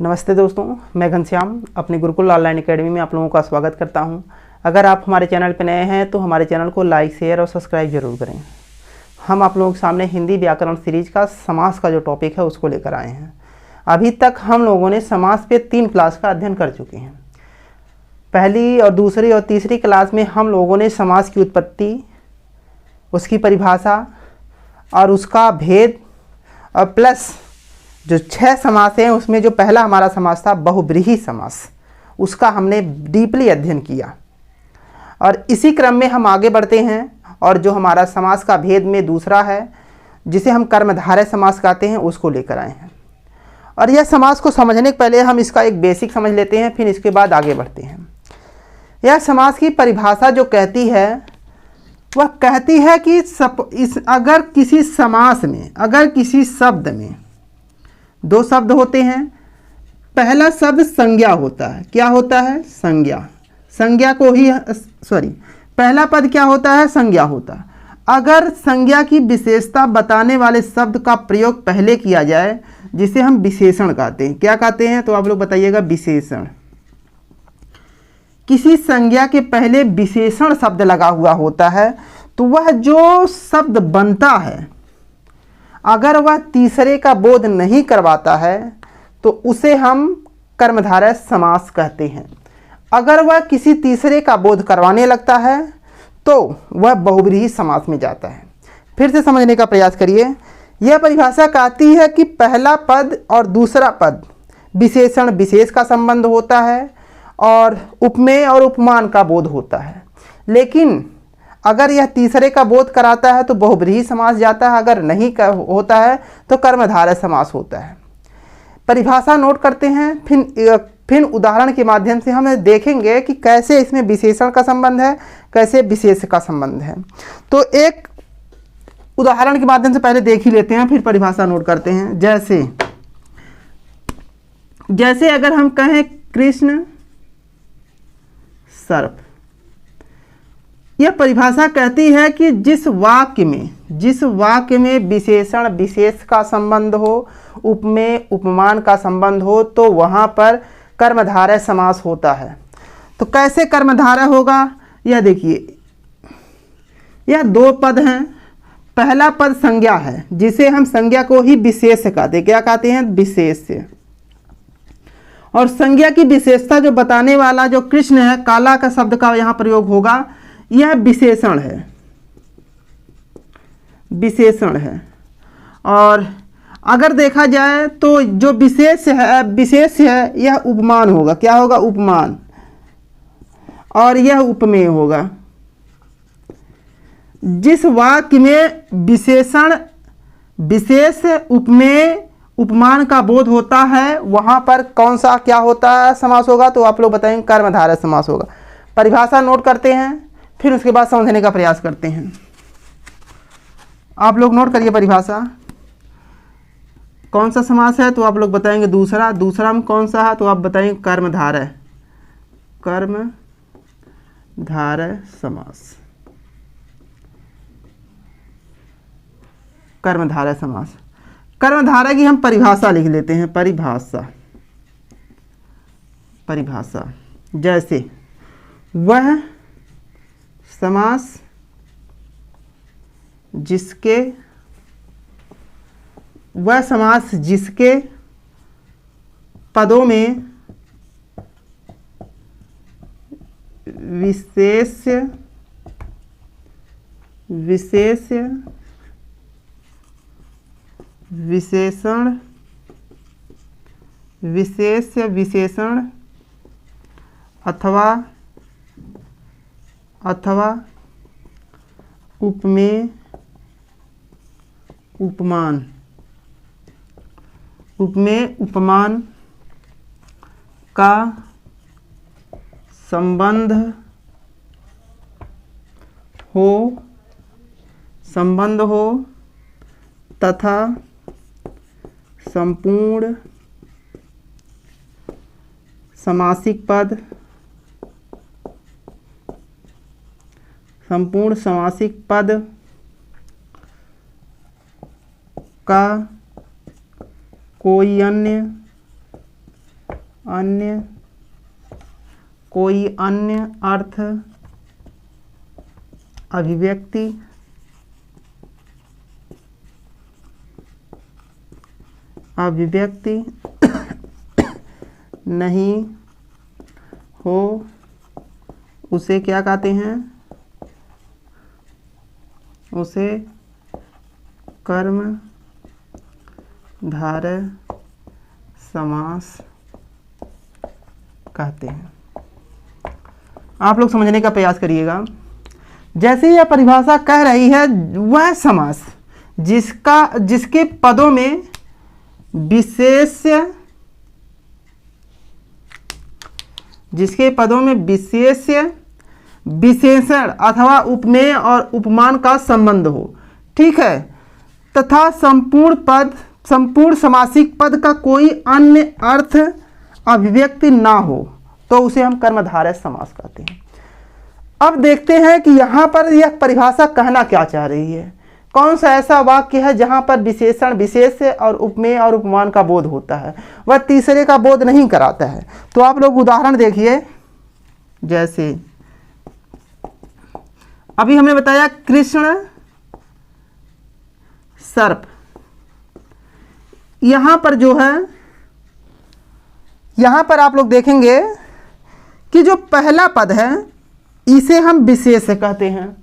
नमस्ते दोस्तों, मैं घनश्याम अपने गुरुकुल ऑनलाइन एकेडमी में आप लोगों का स्वागत करता हूं। अगर आप हमारे चैनल पर नए हैं तो हमारे चैनल को लाइक, शेयर और सब्सक्राइब जरूर करें। हम आप लोगों के सामने हिंदी व्याकरण सीरीज का समास का जो टॉपिक है उसको लेकर आए हैं। अभी तक हम लोगों ने समास पे 3 क्लास का अध्ययन कर चुके हैं। पहली और दूसरी और तीसरी क्लास में हम लोगों ने समास की उत्पत्ति, उसकी परिभाषा और उसका भेद और प्लस जो 6 समास हैं उसमें जो पहला हमारा समास था बहुब्रीहि समास, उसका हमने डीपली अध्ययन किया। और इसी क्रम में हम आगे बढ़ते हैं और जो हमारा समास का भेद में दूसरा है जिसे हम कर्मधारय समास कहते हैं उसको लेकर आए हैं। और यह समास को समझने के पहले हम इसका एक बेसिक समझ लेते हैं, फिर इसके बाद आगे बढ़ते हैं। यह समास की परिभाषा जो कहती है वह कहती है कि अगर किसी समास में, अगर किसी शब्द में 2 शब्द होते हैं, पहला शब्द संज्ञा होता है। क्या होता है? संज्ञा। संज्ञा को ही पहला पद क्या होता है? संज्ञा होता है। अगर संज्ञा की विशेषता बताने वाले शब्द का प्रयोग पहले किया जाए जिसे हम विशेषण कहते हैं। क्या कहते हैं? तो आप लोग बताइएगा। विशेषण। किसी संज्ञा के पहले विशेषण शब्द लगा हुआ होता है तो वह जो शब्द बनता है अगर वह तीसरे का बोध नहीं करवाता है तो उसे हम कर्मधारय समास कहते हैं। अगर वह किसी तीसरे का बोध करवाने लगता है तो वह बहुब्रीहि समास में जाता है। फिर से समझने का प्रयास करिए। यह परिभाषा कहती है कि पहला पद और दूसरा पद विशेषण विशेष का संबंध होता है और उपमेय और उपमान का बोध होता है, लेकिन अगर यह तीसरे का बोध कराता है तो बहुब्रीहि समास जाता है, अगर नहीं होता है तो कर्मधारय समास होता है। परिभाषा नोट करते हैं, फिर उदाहरण के माध्यम से हम देखेंगे कि कैसे इसमें विशेषण का संबंध है, कैसे विशेष का संबंध है। तो एक उदाहरण के माध्यम से पहले देख ही लेते हैं, फिर परिभाषा नोट करते हैं। जैसे अगर हम कहें कृष्ण सर्प, यह परिभाषा कहती है कि जिस वाक्य में विशेषण विशेष का संबंध हो, उपमेय उपमान का संबंध हो, तो वहां पर कर्मधारय समास होता है। तो कैसे कर्मधारय होगा? यह देखिए, यह 2 पद हैं। पहला पद संज्ञा है जिसे हम संज्ञा को ही विशेष कहते हैं। क्या कहते हैं? विशेष। और संज्ञा की विशेषता जो बताने वाला जो कृष्ण है, काला का शब्द का यहाँ प्रयोग होगा, यह विशेषण है। और अगर देखा जाए तो जो विशेष है यह उपमान होगा। क्या होगा? उपमान। और यह उपमेय होगा। जिस वाक्य में विशेषण विशेष उपमेय उपमान का बोध होता है वहां पर कौन सा क्या होता है? समास होगा। तो आप लोग बताएंगे कर्मधारय समास होगा। परिभाषा नोट करते हैं, फिर उसके बाद समझने का प्रयास करते हैं। आप लोग नोट करिए परिभाषा। कौन सा समास है? तो आप लोग बताएंगे दूसरा में कौन सा है? तो आप बताएंगे कर्मधारय समास। कर्मधारय समास। कर्मधारय की हम परिभाषा लिख लेते हैं। परिभाषा जैसे वह समास जिसके पदों में विशेषण अथवा उपमेय उपमान का संबंध हो तथा संपूर्ण समासिक पद संपूर्ण समासिक पद का कोई अन्य अन्य कोई अन्य अर्थ अभिव्यक्ति नहीं हो उसे क्या कहते हैं, उसे कर्मधारय समास कहते हैं। आप लोग समझने का प्रयास करिएगा। जैसे यह परिभाषा कह रही है वह समास जिसके पदों में विशेषण अथवा उपमेय और उपमान का संबंध हो, ठीक है, तथा संपूर्ण समासिक पद का कोई अन्य अर्थ अभिव्यक्ति ना हो तो उसे हम कर्मधारय समास कहते हैं। अब देखते हैं कि यहाँ पर यह परिभाषा कहना क्या चाह रही है। कौन सा ऐसा वाक्य है जहाँ पर विशेषण विशेष और उपमेय और उपमान का बोध होता है, वह तीसरे का बोध नहीं कराता है। तो आप लोग उदाहरण देखिए। जैसे अभी हमने बताया कृष्ण सर्प, यहाँ पर जो है, यहाँ पर आप लोग देखेंगे कि जो पहला पद है इसे हम विशेष कहते हैं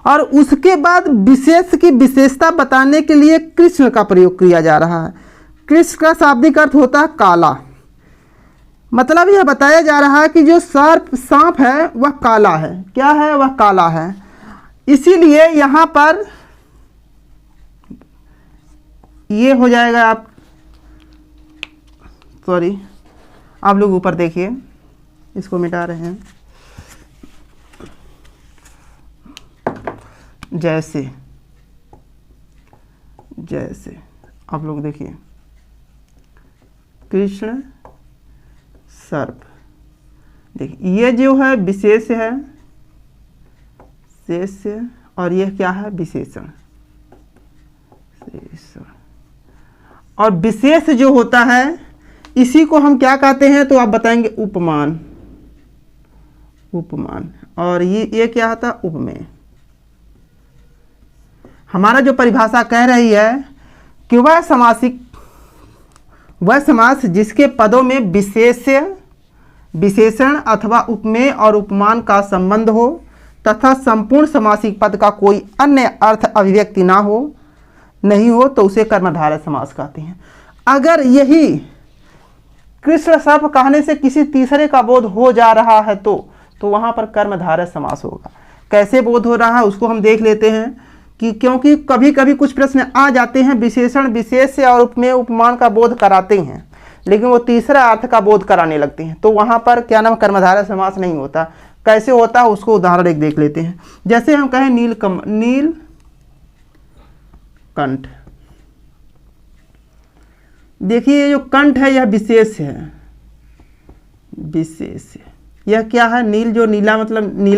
और उसके बाद विशेष की विशेषता बताने के लिए कृष्ण का प्रयोग किया जा रहा है। कृष्ण का शाब्दिक अर्थ होता है काला, मतलब यह बताया जा रहा है कि जो सांप है वह काला है। क्या है? वह काला है। इसीलिए यहाँ पर ये हो जाएगा, आप लोग ऊपर देखिए, इसको मिटा रहे हैं। जैसे आप लोग देखिए, कृष्ण सर्प, देखिए ये जो है विशेष है, शेष, और यह क्या है? विशेषण। और विशेष जो होता है इसी को हम क्या कहते हैं? तो आप बताएंगे उपमान। और ये क्या होता? उपमेय। हमारा जो परिभाषा कह रही है कि वह समास जिसके पदों में विशेषण अथवा उपमेय और उपमान का संबंध हो तथा संपूर्ण समासिक पद का कोई अन्य अर्थ अभिव्यक्ति नहीं हो तो उसे कर्मधारय समास कहते हैं। अगर यही कृष्ण सर्प कहने से किसी तीसरे का बोध हो जा रहा है तो वहां पर कर्मधारय समास होगा। कैसे बोध हो रहा है उसको हम देख लेते हैं कि क्योंकि कभी कभी कुछ प्रश्न आ जाते हैं, विशेषण विशेष से और उपमेय उपमान का बोध कराते हैं लेकिन वो तीसरा अर्थ का बोध कराने लगते हैं, तो वहां पर क्या नाम, कर्मधारय समास नहीं होता। कैसे होता है उसको उदाहरण एक देख लेते हैं। जैसे हम कहें नीलकंठ, देखिए ये जो कंठ है यह विशेष है। यह क्या है? नील, जो नीला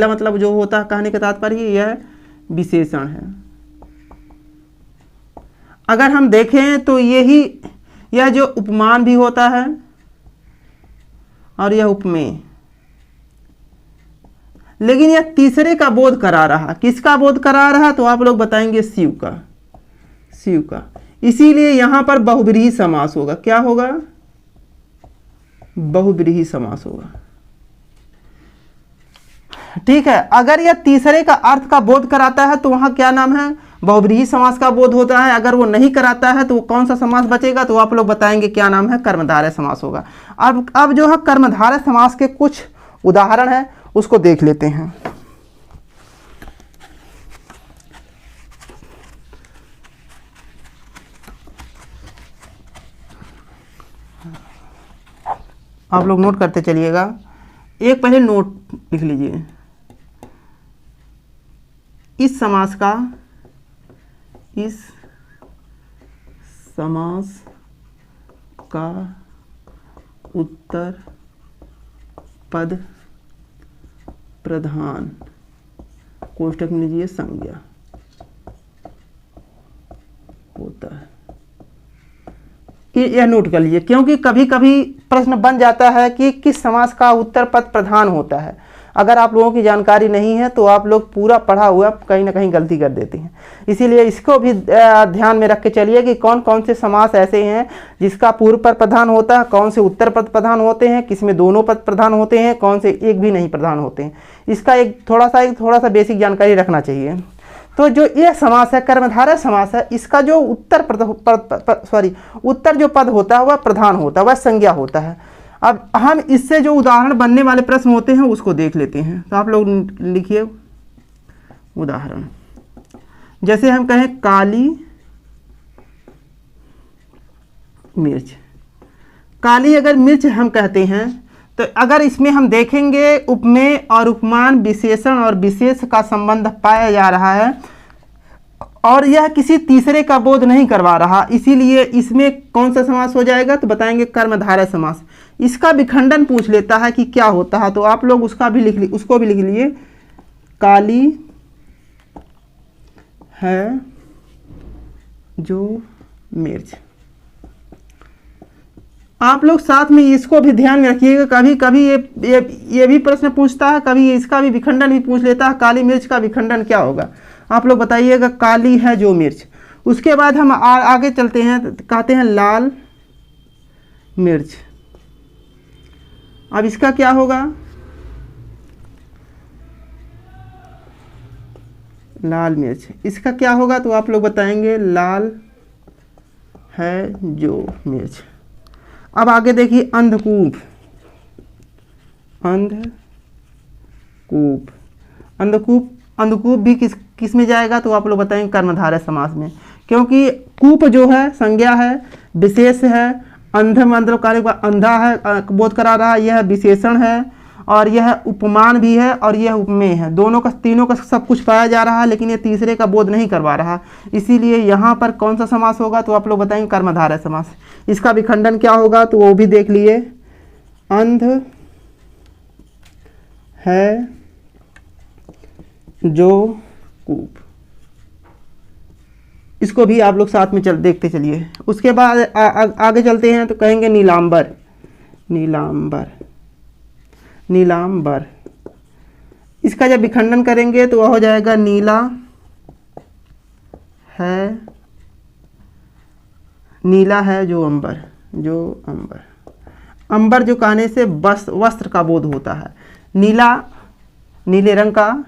मतलब जो होता है, कहने का तात्पर्य यह विशेषण है। अगर हम देखें तो यह जो उपमान भी होता है और यह उपमेय, लेकिन यह तीसरे का बोध करा रहा। किसका बोध करा रहा? तो आप लोग बताएंगे शिव का। इसीलिए यहां पर बहुव्रीहि समास होगा। क्या होगा? बहुव्रीहि समास होगा। ठीक है। अगर यह तीसरे का अर्थ का बोध कराता है तो वहां क्या नाम है? बहुव्रीहि समास का बोध होता है। अगर वो नहीं कराता है तो कौन सा समास बचेगा? तो आप लोग बताएंगे क्या नाम है? कर्मधारय समास होगा। अब जो है कर्मधारय समास के कुछ उदाहरण है उसको देख लेते हैं। आप लोग नोट करते चलिएगा। एक पहले नोट लिख लीजिए। इस समास का उत्तर पद प्रधान, कोष्ठक में लीजिए, संज्ञा होता है। यह नोट कर लीजिए, क्योंकि कभी कभी प्रश्न बन जाता है कि किस समास का उत्तर पद प्रधान होता है। अगर आप लोगों की जानकारी नहीं है तो आप लोग पूरा पढ़ा हुआ कहीं ना कहीं गलती कर देते हैं। इसीलिए इसको भी ध्यान में रख के चलिए कि कौन कौन से समास ऐसे हैं जिसका पूर्व पद प्रधान होता है, कौन से उत्तर पद प्रधान होते हैं, किसमें दोनों पद प्रधान होते हैं, कौन से एक भी नहीं प्रधान होते हैं। इसका एक थोड़ा सा बेसिक जानकारी रखना चाहिए। तो जो ये समास है कर्मधारय समास है, इसका जो उत्तर जो पद होता है वह प्रधान होता है, वह संज्ञा होता है। अब हम इससे जो उदाहरण बनने वाले प्रश्न होते हैं उसको देख लेते हैं। तो आप लोग लिखिए उदाहरण। जैसे हम कहें काली मिर्च, काली अगर मिर्च हम कहते हैं तो अगर इसमें हम देखेंगे उपमेय और उपमान विशेषण और विशेष का संबंध पाया जा रहा है और यह किसी तीसरे का बोध नहीं करवा रहा, इसीलिए इसमें कौन सा समास हो जाएगा तो बताएंगे कर्मधारय समास। इसका विखंडन पूछ लेता है कि क्या होता है, तो आप लोग उसको भी लिख लीजिए। काली है जो मिर्च। आप लोग साथ में इसको भी ध्यान में रखिएगा, कभी कभी ये भी प्रश्न पूछता है, कभी इसका भी विखंडन भी पूछ लेता है। काली मिर्च का विखंडन क्या होगा आप लोग बताइएगा। काली है जो मिर्च। उसके बाद हम आगे चलते हैं, कहते हैं लाल मिर्च। अब इसका क्या होगा, लाल मिर्च, इसका क्या होगा तो आप लोग बताएंगे लाल है जो मिर्च। अब आगे देखिए अंधकूप, अंधकूप भी किस में जाएगा तो आप लोग बताएंगे कर्मधारय समास में, क्योंकि कूप जो है संज्ञा है, विशेष है। अंध मतलब कार्य अंधा है बोध करा रहा है, यह विशेषण है और यह उपमान भी है और यह उपमेय है। तीनों का सब कुछ पाया जा रहा है, लेकिन ये तीसरे का बोध नहीं करवा रहा। इसीलिए यहाँ पर कौन सा समास होगा तो आप लोग बताएंगे कर्मधारय समास। इसका विखंडन क्या होगा तो वो भी देख लिए। अंध है जो कूप, इसको भी आप लोग साथ में देखते चलिए। उसके बाद आगे चलते हैं तो कहेंगे नीलांबर। इसका जब विखंडन करेंगे तो वह हो जाएगा नीला है जो अंबर। अंबर जो कहने से वस्त्र का बोध होता है। नीले रंग का,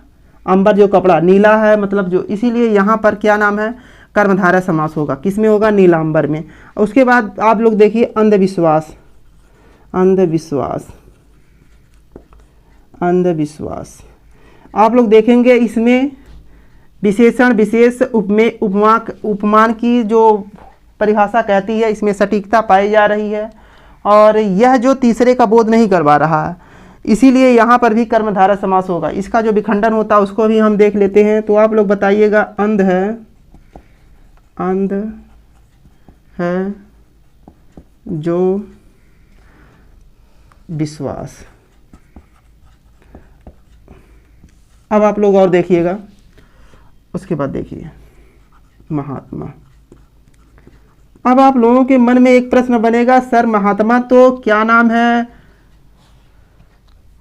अंबर जो कपड़ा, नीला है मतलब जो, इसीलिए यहाँ पर क्या नाम है कर्मधारय समास होगा। किस में होगा नीलांबर में। उसके बाद आप लोग देखिए अंधविश्वास। आप लोग देखेंगे इसमें विशेषण विशेष उपमान की जो परिभाषा कहती है, इसमें सटीकता पाई जा रही है और यह जो तीसरे का बोध नहीं करवा रहा है, इसीलिए यहाँ पर भी कर्मधारय समास होगा। इसका जो विखंडन होता है उसको भी हम देख लेते हैं। तो आप लोग बताइएगा अंध है जो विश्वास। अब आप लोग और देखिएगा, उसके बाद देखिए महात्मा। अब आप लोगों के मन में एक प्रश्न बनेगा, सर महात्मा तो क्या नाम है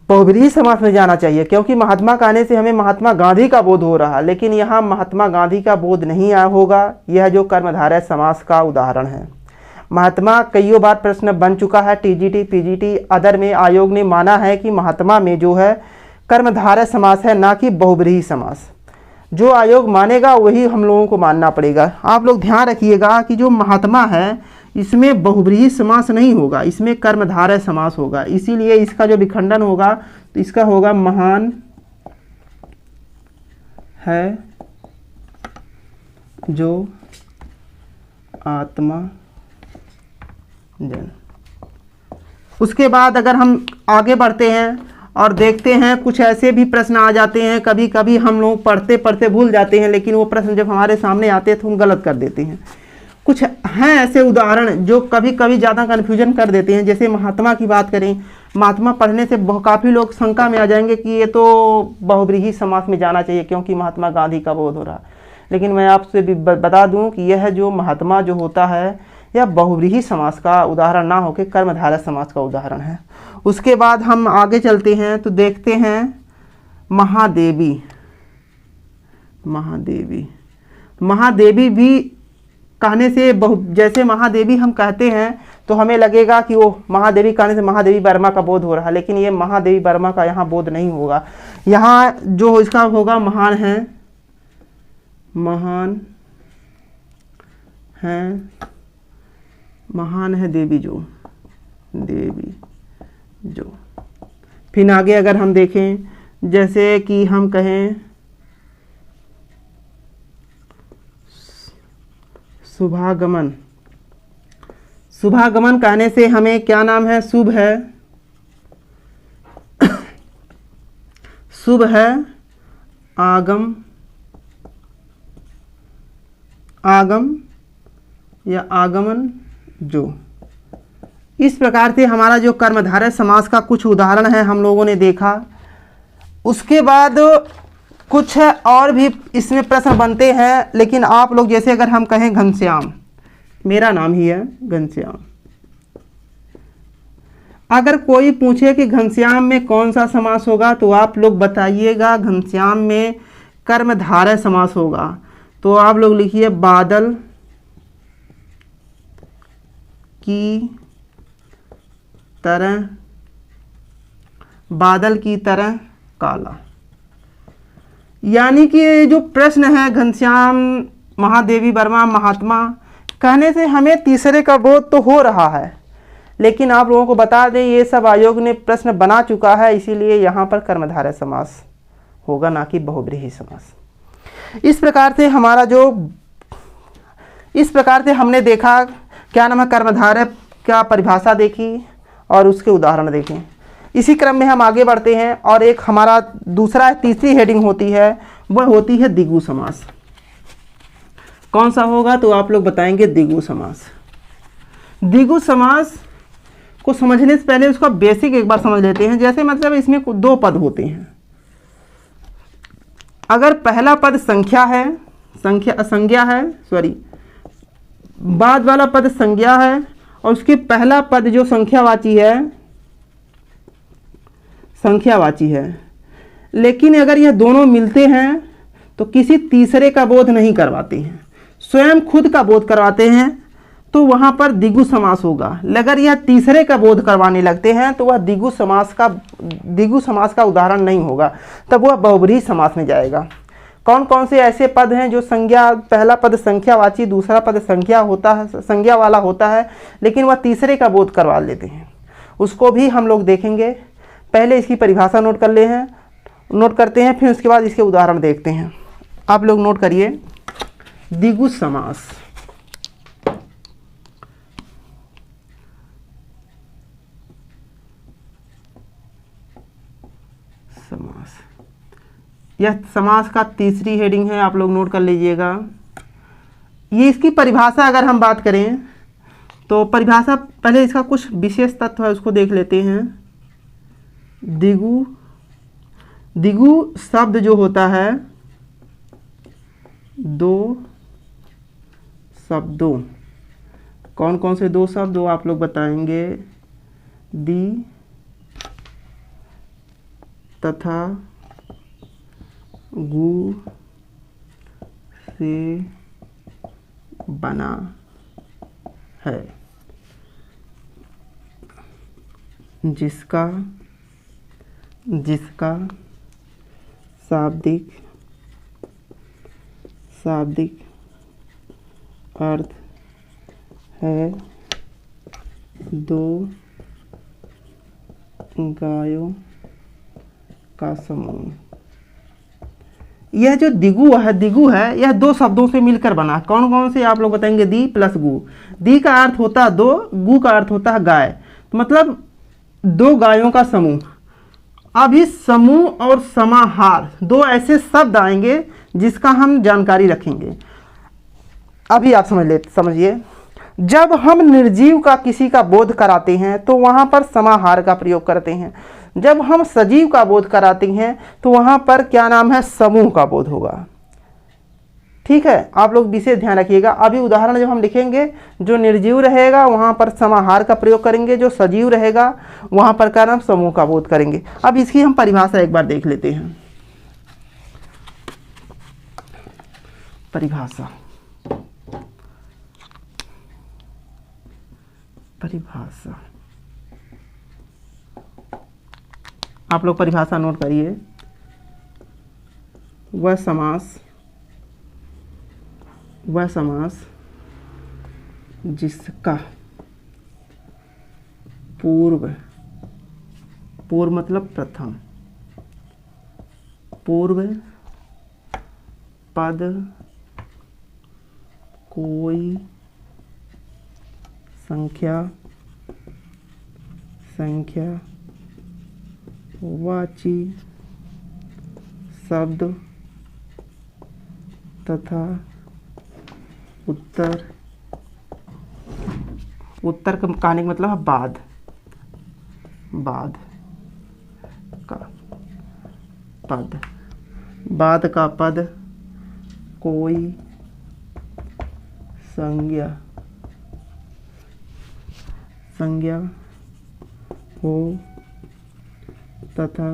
बहुब्रीहि समास में जाना चाहिए, क्योंकि महात्मा कहने से हमें महात्मा गांधी का बोध हो रहा है, लेकिन यहाँ महात्मा गांधी का बोध नहीं होगा। यह जो कर्मधारय समास का उदाहरण है। महात्मा कईयों बार प्रश्न बन चुका है, टीजीटी पीजीटी अदर में आयोग ने माना है कि महात्मा में जो है कर्मधारय समास है, ना कि बहुब्रीहि समास। जो आयोग मानेगा वही हम लोगों को मानना पड़ेगा। आप लोग ध्यान रखिएगा कि जो महात्मा है इसमें बहुब्रीहि समास नहीं होगा, इसमें कर्मधारय समास होगा। इसीलिए इसका जो विखंडन होगा तो इसका होगा महान है जो आत्मा जन। उसके बाद अगर हम आगे बढ़ते हैं और देखते हैं, कुछ ऐसे भी प्रश्न आ जाते हैं, कभी कभी हम लोग पढ़ते पढ़ते भूल जाते हैं, लेकिन वो प्रश्न जब हमारे सामने आते हैं तो हम गलत कर देते हैं। कुछ हैं ऐसे उदाहरण जो कभी कभी ज़्यादा कन्फ्यूजन कर देते हैं। जैसे महात्मा की बात करें, महात्मा पढ़ने से काफ़ी लोग शंका में आ जाएंगे कि ये तो बहुब्रीहि समास में जाना चाहिए क्योंकि महात्मा गांधी का बोध हो रहा है। लेकिन मैं आपसे भी बता दूं कि यह जो महात्मा जो होता है यह बहुव्रीहि समास का उदाहरण ना होकर कर्मधारय समास का उदाहरण है। उसके बाद हम आगे चलते हैं तो देखते हैं महादेवी। महादेवी, महादेवी भी कहने से जैसे महादेवी हम कहते हैं तो हमें लगेगा कि वो महादेवी कहने से महादेवी वर्मा का बोध हो रहा है, लेकिन ये महादेवी वर्मा का यहाँ बोध नहीं होगा। यहाँ जो इसका होगा महान है, महान है, महान है देवी जो, देवी जो। फिर आगे अगर हम देखें जैसे कि हम कहें शुभागमन, शुभागमन कहने से हमें क्या नाम है, शुभ है, शुभ है, आगम, आगम या आगमन जो। इस प्रकार से हमारा जो कर्मधारय समास का कुछ उदाहरण है हम लोगों ने देखा। उसके बाद कुछ और भी इसमें प्रश्न बनते हैं, लेकिन आप लोग जैसे अगर हम कहें घनश्याम, मेरा नाम ही है घनश्याम, अगर कोई पूछे कि घनश्याम में कौन सा समास होगा तो आप लोग बताइएगा घनश्याम में कर्मधारय समास होगा। तो आप लोग लिखिए बादल की तरह, बादल की तरह काला। यानी कि जो प्रश्न है घनश्याम, महादेवी वर्मा, महात्मा कहने से हमें तीसरे का बोध तो हो रहा है, लेकिन आप लोगों को बता दें ये सब आयोग ने प्रश्न बना चुका है, इसीलिए यहाँ पर कर्मधारय समास होगा, ना कि बहुव्रीहि समास। इस प्रकार से हमारा जो, इस प्रकार से हमने देखा क्या नाम है, कर्मधारय का परिभाषा देखी और उसके उदाहरण देखें। इसी क्रम में हम आगे बढ़ते हैं और एक हमारा दूसरा तीसरी हेडिंग होती है, वह होती है द्विगु समास। कौन सा होगा तो आप लोग बताएंगे द्विगु समास। द्विगु समास को समझने से पहले उसका बेसिक एक बार समझ लेते हैं। जैसे मतलब इसमें दो पद होते हैं, अगर पहला पद संख्या है, संज्ञा है, सॉरी, बाद वाला पद संज्ञा है और उसके पहला पद जो संख्यावाची है, संख्यावाची है, लेकिन अगर यह दोनों मिलते हैं तो किसी तीसरे का बोध नहीं करवाते हैं, स्वयं खुद का बोध करवाते हैं, तो वहाँ पर द्विगु समास होगा। अगर यह तीसरे का बोध करवाने लगते हैं तो वह द्विगु समास का उदाहरण नहीं होगा, तब वह बहुव्रीहि समास में जाएगा। कौन कौन से ऐसे पद हैं जो संज्ञा, पहला पद संख्यावाची, दूसरा पद संज्ञा होता है, संज्ञा वाला होता है, लेकिन वह तीसरे का बोध करवा लेते हैं, उसको भी हम लोग देखेंगे। पहले इसकी परिभाषा नोट करते हैं, फिर उसके बाद इसके उदाहरण देखते हैं। आप लोग नोट करिए, द्विगु समास। समास, यह समास का तीसरी हेडिंग है, आप लोग नोट कर लीजिएगा। ये इसकी परिभाषा अगर हम बात करें तो परिभाषा, पहले इसका कुछ विशेष तत्व है उसको देख लेते हैं। द्विगु शब्द जो होता है, दो शब्दों, कौन कौन से दो शब्द वो आप लोग बताएंगे, दि तथा गु से बना है, जिसका शाब्दिक अर्थ है दो गायों का समूह। यह जो द्विगु है यह दो शब्दों से मिलकर बना। कौन कौन से आप लोग बताएंगे, दी प्लस गु। दी का अर्थ होता है दो, गु का अर्थ होता है गाय, मतलब दो गायों का समूह। अब इस समूह और समाहार दो ऐसे शब्द आएंगे जिसका हम जानकारी रखेंगे। अभी आप समझिए, जब हम निर्जीव का किसी का बोध कराते हैं तो वहाँ पर समाहार का प्रयोग करते हैं, जब हम सजीव का बोध कराते हैं तो वहाँ पर क्या नाम है, समूह का बोध होगा। ठीक है, आप लोग विशेष ध्यान रखिएगा। अभी उदाहरण जब हम लिखेंगे, जो निर्जीव रहेगा वहाँ पर समाहार का प्रयोग करेंगे, जो सजीव रहेगा वहाँ पर क्या नाम समूह का बोध करेंगे। अब इसकी हम परिभाषा एक बार देख लेते हैं। परिभाषा आप लोग परिभाषा नोट करिए। वह समास जिसका पूर्व मतलब प्रथम पूर्व पद कोई संख्या वाची शब्द तथा उत्तर का कहने का मतलब है बाद का पद कोई संज्ञा हो तथा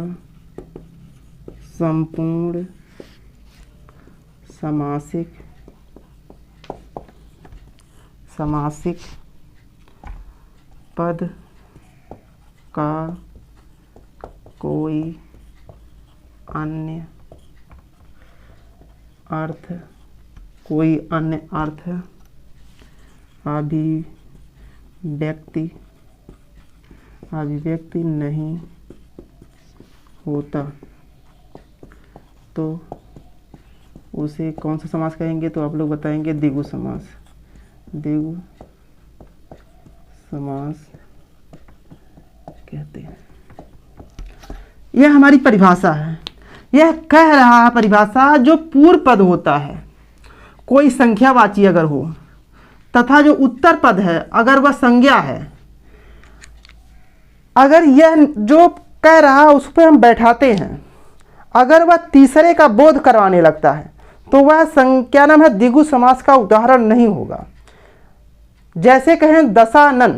संपूर्ण समासिक पद का कोई अन्य अर्थ अभिव्यक्ति नहीं होता तो उसे कौन सा समास कहेंगे? तो आप लोग बताएंगे द्विगु समास कहते हैं। यह हमारी परिभाषा है। यह कह रहा है परिभाषा, जो पूर्व पद होता है कोई संख्यावाची अगर हो तथा जो उत्तर पद है अगर वह संज्ञा है, अगर यह जो कह रहा है उस पर हम बैठाते हैं, अगर वह तीसरे का बोध करवाने लगता है तो वह क्या नाम है द्विगु समास का उदाहरण नहीं होगा। जैसे कहें दशानन,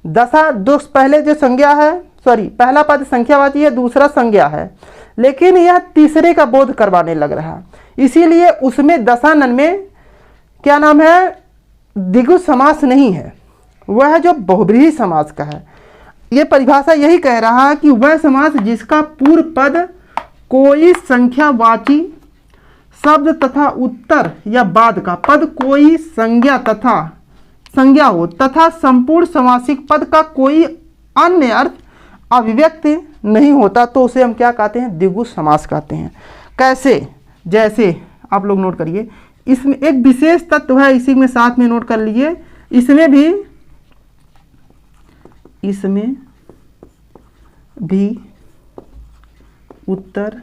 पहले जो संज्ञा है, पहला पद संख्यावाची है, दूसरा संज्ञा है, लेकिन यह तीसरे का बोध करवाने लग रहा है, इसीलिए उसमें दशानन में क्या नाम है द्विगु समास नहीं है, वह जो बहुब्रीहि समास का है। यह परिभाषा यही कह रहा है कि वह समास जिसका पूर्व पद कोई संख्यावाची शब्द तथा उत्तर या बाद का पद कोई संज्ञा हो तथा संपूर्ण समासिक पद का कोई अन्य अर्थ अभिव्यक्ति नहीं होता तो उसे हम क्या कहते हैं? द्विगु समास कहते हैं। कैसे? जैसे आप लोग नोट करिए, इसमें एक विशेष तत्व है, इसी में साथ में नोट कर लीजिए। इसमें भी उत्तर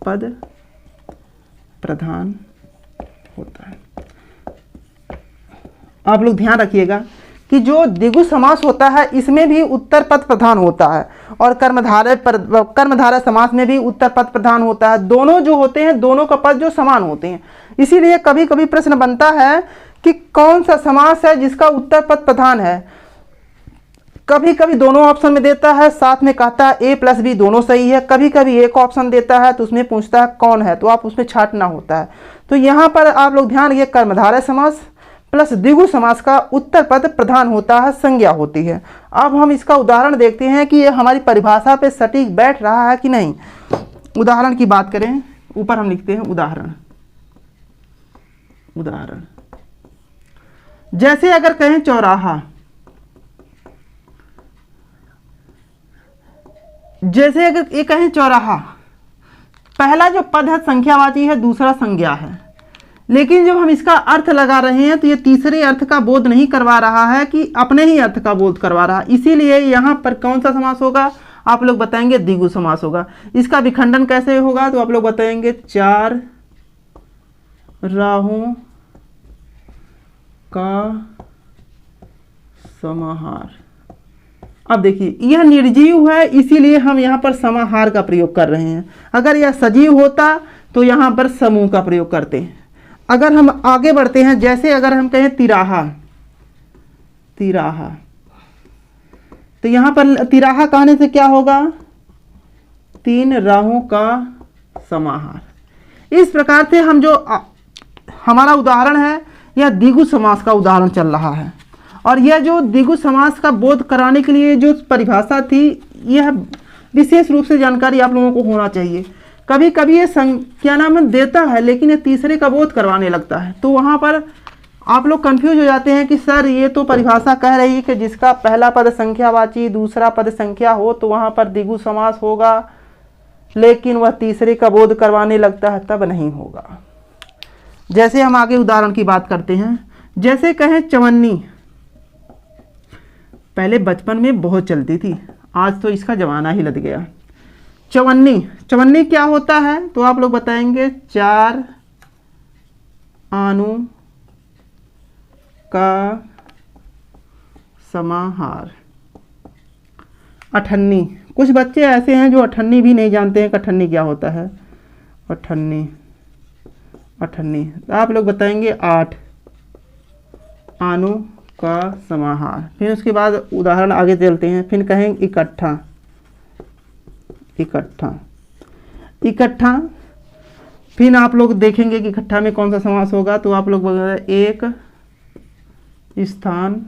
पद प्रधान होता है। आप लोग ध्यान रखिएगा कि जो द्विगु समास होता है इसमें भी उत्तर पद प्रधान होता है और कर्मधारय समास में भी उत्तर पद प्रधान होता है। दोनों जो होते हैं, दोनों का पद जो समान होते हैं। इसीलिए कभी कभी प्रश्न बनता है कि कौन सा समास है जिसका उत्तर पद प्रधान है। कभी कभी दोनों ऑप्शन में देता है, साथ में कहता है A + B दोनों सही है। कभी कभी एक ऑप्शन देता है तो उसमें पूछता है कौन है, तो आप उसमें छांटना होता है। तो यहाँ पर आप लोग ध्यान रखिए, कर्मधारय समास प्लस द्विगु समास का उत्तर पद प्रधान होता है, संज्ञा होती है। अब हम इसका उदाहरण देखते हैं कि ये हमारी परिभाषा पे सटीक बैठ रहा है कि नहीं। उदाहरण की बात करें, ऊपर हम लिखते हैं उदाहरण। जैसे अगर कहें चौराहा, जैसे अगर ये कहें चौराहा, पहला जो पद है संख्यावाची है, दूसरा संज्ञा है, लेकिन जब हम इसका अर्थ लगा रहे हैं तो ये तीसरे अर्थ का बोध नहीं करवा रहा है कि अपने ही अर्थ का बोध करवा रहा है। इसीलिए यहाँ पर कौन सा समास होगा? आप लोग बताएंगे द्विगु समास होगा। इसका विखंडन कैसे होगा? तो आप लोग बताएंगे 4 राहों का समाहार। अब देखिए यह निर्जीव है, इसीलिए हम यहाँ पर समाहार का प्रयोग कर रहे हैं। अगर यह सजीव होता तो यहाँ पर समूह का प्रयोग करते हैं। अगर हम आगे बढ़ते हैं, जैसे अगर हम कहें तिराहा, तिराहा, तो यहाँ पर तिराहा कहने से क्या होगा? तीन राहों का समाहार। इस प्रकार से हम जो हमारा उदाहरण है, यह द्विगु समास का उदाहरण चल रहा है। और यह जो द्विगु समास का बोध कराने के लिए जो परिभाषा थी, यह विशेष रूप से जानकारी आप लोगों को होना चाहिए। कभी कभी ये क्या नाम है देता है, लेकिन ये तीसरे का बोध करवाने लगता है, तो वहाँ पर आप लोग कंफ्यूज हो जाते हैं कि सर ये तो परिभाषा कह रही है कि जिसका पहला पद संख्यावाची दूसरा पद संख्या हो तो वहाँ पर द्विगु समास होगा, लेकिन वह तीसरे का बोध करवाने लगता है तब नहीं होगा। जैसे हम आगे उदाहरण की बात करते हैं, जैसे कहें चवन्नी, पहले बचपन में बहुत चलती थी, आज तो इसका जमाना ही लग गया। चवन्नी, चवन्नी क्या होता है? तो आप लोग बताएंगे चार अणु का समाहार। अठन्नी, कुछ बच्चे ऐसे हैं जो अठन्नी भी नहीं जानते हैं कि अठन्नी क्या होता है। अठन्नी, अठन्नी, तो आप लोग बताएंगे आठ अणु का समाहार। फिर उसके बाद उदाहरण आगे चलते हैं, फिर कहेंगे इकट्ठा, इकट्ठा, इकट्ठा। फिर आप लोग देखेंगे कि इकट्ठा में कौन सा समास होगा, तो आप लोग एक स्थान,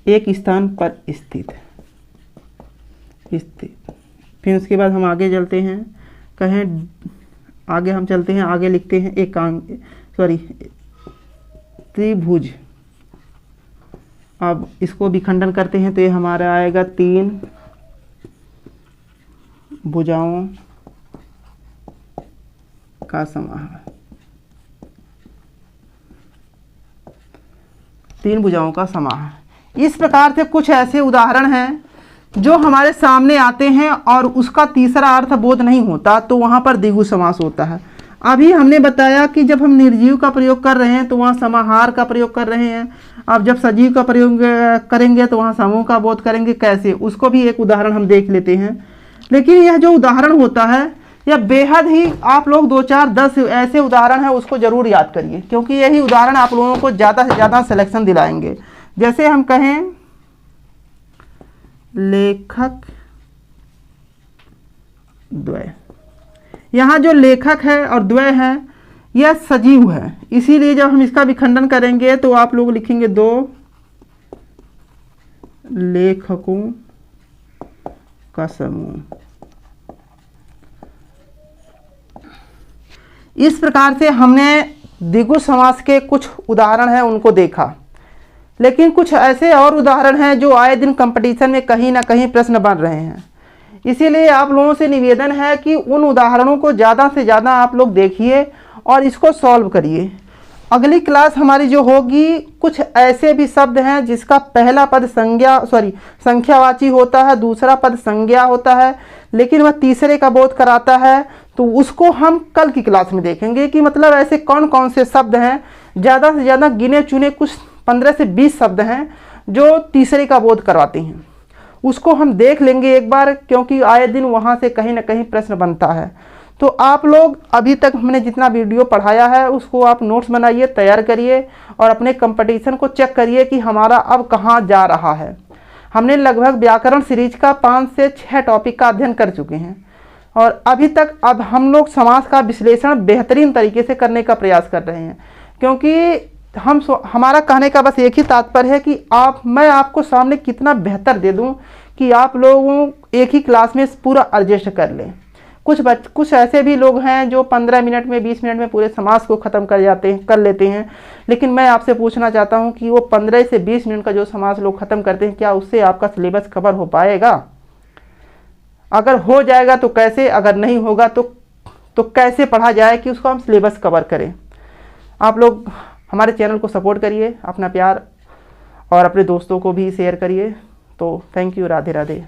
एक स्थान पर स्थित, स्थित। फिर उसके बाद हम आगे चलते हैं, कहें आगे हम चलते हैं, आगे लिखते हैं त्रिभुज। अब इसको विखंडन करते हैं तो ये हमारा आएगा तीन भुजाओं का समाहार, तीन भुजाओं का समाहार। इस प्रकार से कुछ ऐसे उदाहरण हैं जो हमारे सामने आते हैं और उसका तीसरा अर्थ बोध नहीं होता, तो वहाँ पर द्विगु समास होता है। अभी हमने बताया कि जब हम निर्जीव का प्रयोग कर रहे हैं तो वहाँ समाहार का प्रयोग कर रहे हैं, अब जब सजीव का प्रयोग करेंगे तो वहाँ समूह का बोध करेंगे। कैसे, उसको भी एक उदाहरण हम देख लेते हैं। लेकिन यह जो उदाहरण होता है यह बेहद ही, आप लोग 2 4 10 ऐसे उदाहरण हैं उसको ज़रूर याद करिए, क्योंकि यही उदाहरण आप लोगों को ज़्यादा से ज़्यादा सिलेक्शन दिलाएंगे। जैसे हम कहें लेखक द्वय, यहाँ जो लेखक है और द्वय है यह सजीव है, इसीलिए जब हम इसका विखंडन करेंगे तो आप लोग लिखेंगे दो लेखकों का समूह। इस प्रकार से हमने द्विगु समास के कुछ उदाहरण हैं उनको देखा, लेकिन कुछ ऐसे और उदाहरण हैं जो आए दिन कंपटीशन में कहीं ना कहीं प्रश्न बन रहे हैं। इसीलिए आप लोगों से निवेदन है कि उन उदाहरणों को ज़्यादा से ज़्यादा आप लोग देखिए और इसको सॉल्व करिए। अगली क्लास हमारी जो होगी, कुछ ऐसे भी शब्द हैं जिसका पहला पद संख्यावाची होता है, दूसरा पद संज्ञा होता है, लेकिन वह तीसरे का बोध कराता है, तो उसको हम कल की क्लास में देखेंगे कि मतलब ऐसे कौन कौन से शब्द हैं। ज़्यादा से ज़्यादा गिने चुने कुछ 15 से 20 शब्द हैं जो तीसरे का बोध करवाते हैं, उसको हम देख लेंगे एक बार, क्योंकि आए दिन वहाँ से कहीं ना कहीं प्रश्न बनता है। तो आप लोग अभी तक हमने जितना वीडियो पढ़ाया है उसको आप नोट्स बनाइए, तैयार करिए और अपने कंपटीशन को चेक करिए कि हमारा अब कहाँ जा रहा है। हमने लगभग व्याकरण सीरीज का 5 से 6 टॉपिक का अध्ययन कर चुके हैं और अभी तक अब हम लोग समास का विश्लेषण बेहतरीन तरीके से करने का प्रयास कर रहे हैं, क्योंकि हमारा कहने का बस एक ही तात्पर्य है कि मैं आपको सामने कितना बेहतर दे दूं कि आप लोगों एक ही क्लास में पूरा एडजस्ट कर लें। कुछ ऐसे भी लोग हैं जो 15 मिनट में 20 मिनट में पूरे समास को ख़त्म कर लेते हैं, लेकिन मैं आपसे पूछना चाहता हूं कि वो 15 से 20 मिनट का जो समास लोग ख़त्म करते हैं, क्या उससे आपका सिलेबस कवर हो पाएगा? अगर हो जाएगा तो कैसे, अगर नहीं होगा तो कैसे पढ़ा जाए कि उसको हम सिलेबस कवर करें। आप लोग हमारे चैनल को सपोर्ट करिए, अपना प्यार और अपने दोस्तों को भी शेयर करिए। तो थैंक यू, राधे राधे।